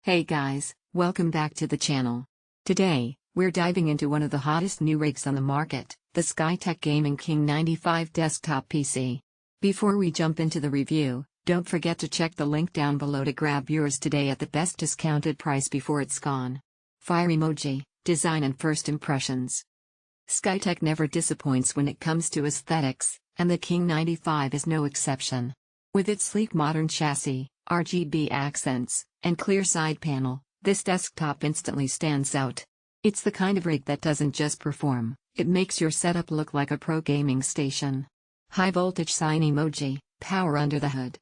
Hey guys, welcome back to the channel. Today, we're diving into one of the hottest new rigs on the market, the Skytech Gaming King 95 desktop PC. Before we jump into the review, don't forget to check the link down below to grab yours today at the best discounted price before it's gone. Fire emoji, design and first impressions. Skytech never disappoints when it comes to aesthetics, and the King 95 is no exception. With its sleek modern chassis, RGB accents, and clear side panel, this desktop instantly stands out. It's the kind of rig that doesn't just perform, it makes your setup look like a pro gaming station. High voltage sign emoji, power under the hood.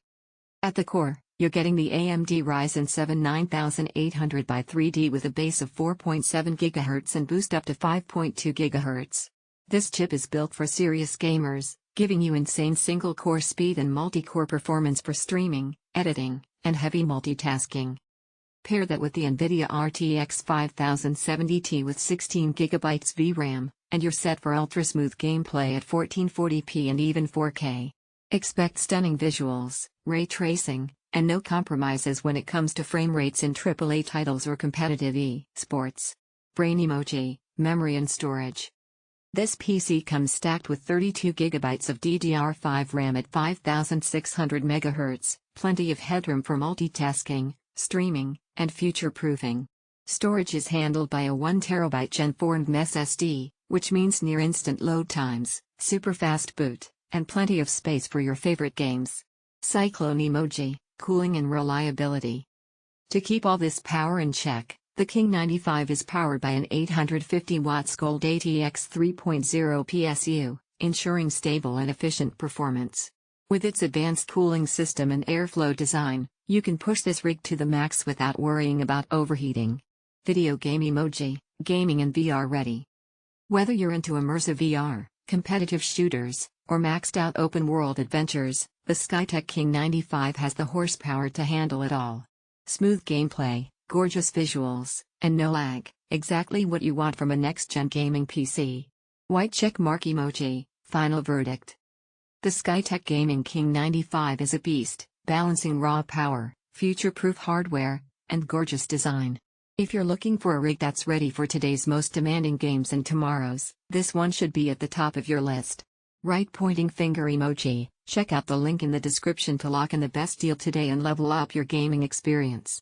At the core, you're getting the AMD Ryzen 7 9800x3D with a base of 4.7 GHz and boost up to 5.2 GHz. This chip is built for serious gamers, giving you insane single-core speed and multi-core performance for streaming, editing, and heavy multitasking. Pair that with the NVIDIA RTX 5070Ti with 16GB VRAM, and you're set for ultra-smooth gameplay at 1440p and even 4K. Expect stunning visuals, ray tracing, and no compromises when it comes to frame rates in AAA titles or competitive e-sports. Brain emoji, memory and storage. This PC comes stacked with 32GB of DDR5 RAM at 5600 MHz, plenty of headroom for multitasking, streaming, and future-proofing. Storage is handled by a 1TB Gen4 NVMe SSD, which means near-instant load times, super-fast boot, and plenty of space for your favorite games. Cyclone emoji, cooling and reliability. To keep all this power in check, the King 95 is powered by an 850 watts Gold ATX 3.0 PSU, ensuring stable and efficient performance. With its advanced cooling system and airflow design, you can push this rig to the max without worrying about overheating. Video game emoji, gaming and VR ready. Whether you're into immersive VR, competitive shooters, or maxed out open world adventures, the Skytech King 95 has the horsepower to handle it all. Smooth gameplay, gorgeous visuals, and no lag, exactly what you want from a next-gen gaming PC. White check mark emoji, final verdict. The Skytech Gaming King 95 is a beast, balancing raw power, future-proof hardware, and gorgeous design. If you're looking for a rig that's ready for today's most demanding games and tomorrow's, this one should be at the top of your list. Right pointing finger emoji, check out the link in the description to lock in the best deal today and level up your gaming experience.